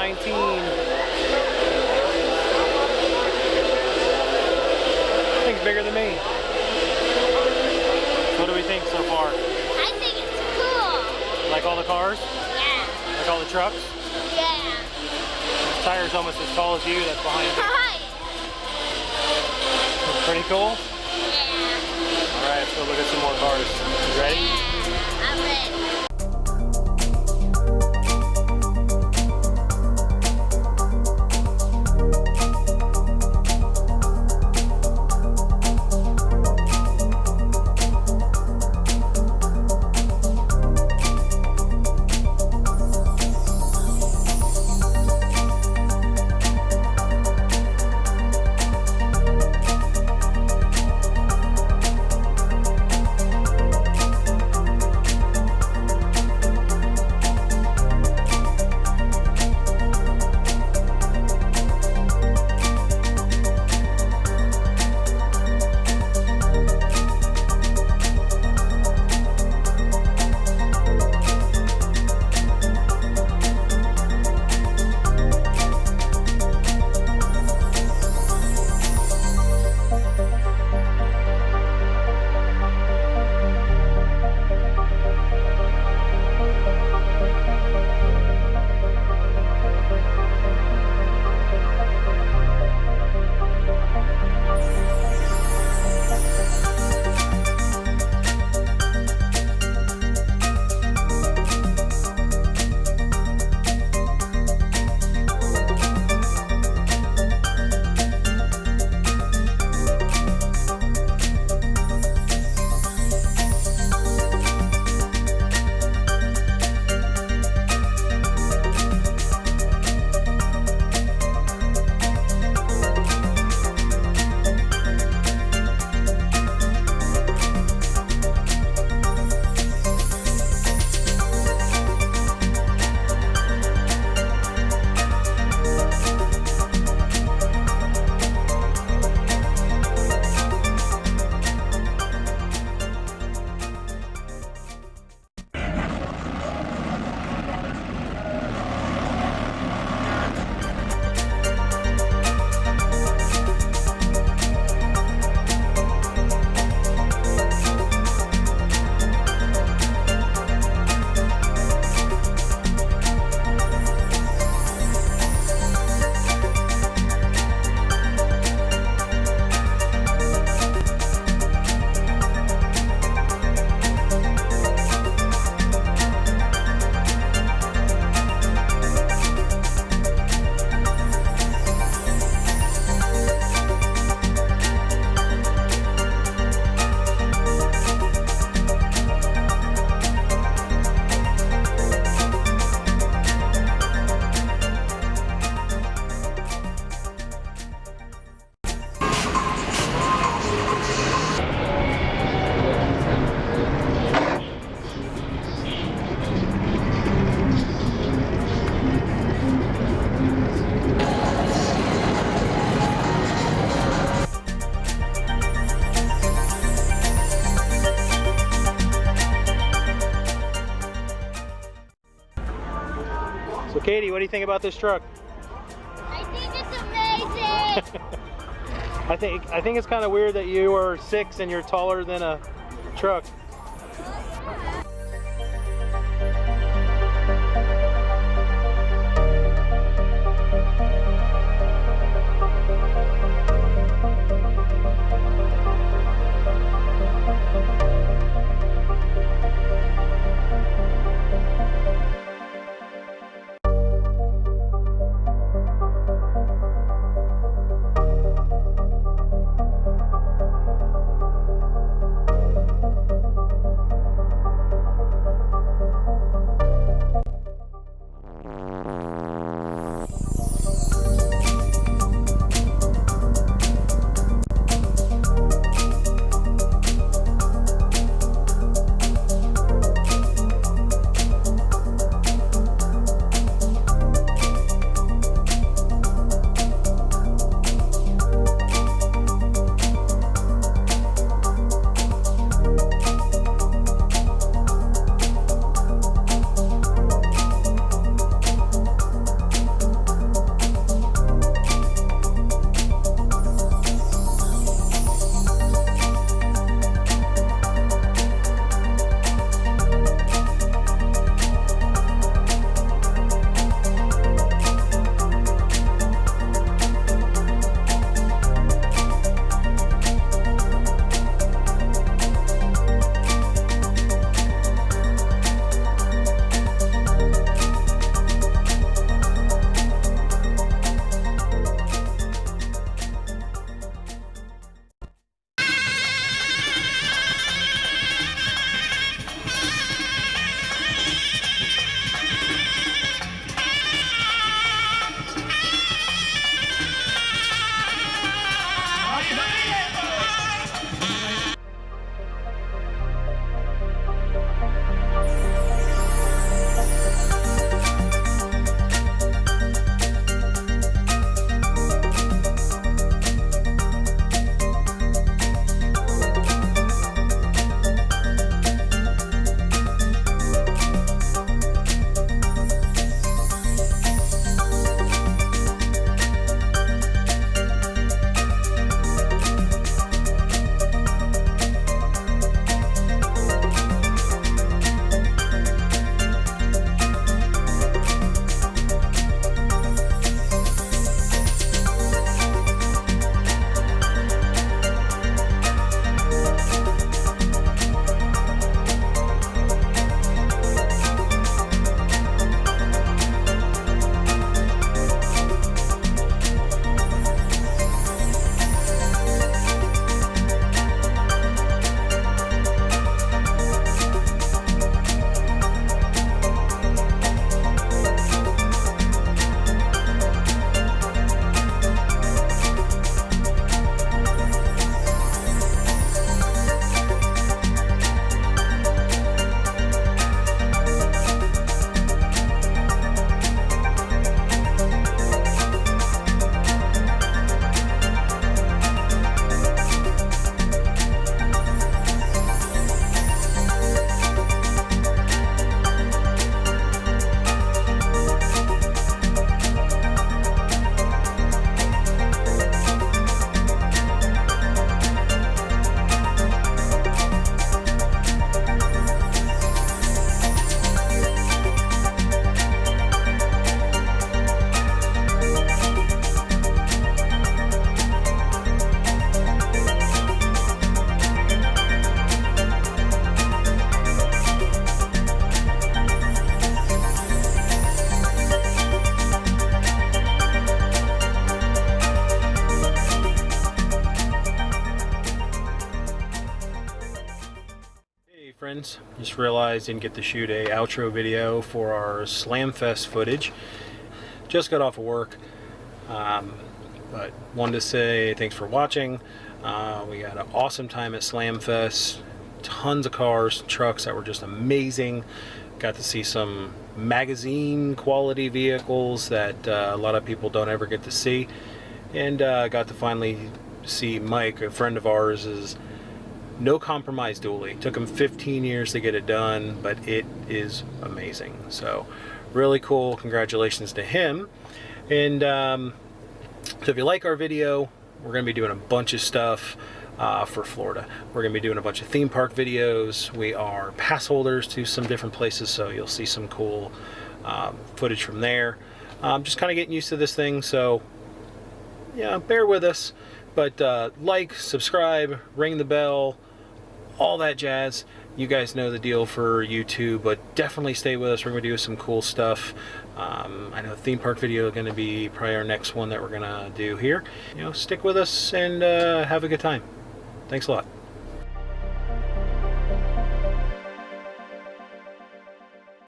2019. Thing's bigger than me. What do we think so far? I think it's cool. Like all the cars? Yeah. Like all the trucks? Yeah. This tire's almost as tall as you that's behind it. Right. Pretty cool? Yeah. Alright, let's go look at some more cars. You ready? Yeah, I'm ready. So Katie, what do you think about this truck? I think it's amazing. I think it's kind of weird that you are 6 and you're taller than a truck. Friends, just realized didn't get to shoot a outro video for our Slamfest footage. Just got off of work, but wanted to say thanks for watching. We had an awesome time at Slamfest. Tons of cars, trucks that were just amazing. Got to see some magazine quality vehicles that a lot of people don't ever get to see, and got to finally see Mike, a friend of ours, is no compromise dually. Took him 15 years to get it done, but it is amazing. So really cool. Congratulations to him. And so if you like our video, we're going to be doing a bunch of stuff for Florida. We're going to be doing a bunch of theme park videos. We are pass holders to some different places, so you'll see some cool footage from there. Just kind of getting used to this thing, so yeah, bear with us. But like, subscribe, ring the bell, all that jazz. You guys know the deal for YouTube, but definitely stay with us. We're going to do some cool stuff. I know the theme park video is going to be probably our next one that we're going to do here. You know, stick with us and have a good time. Thanks a lot.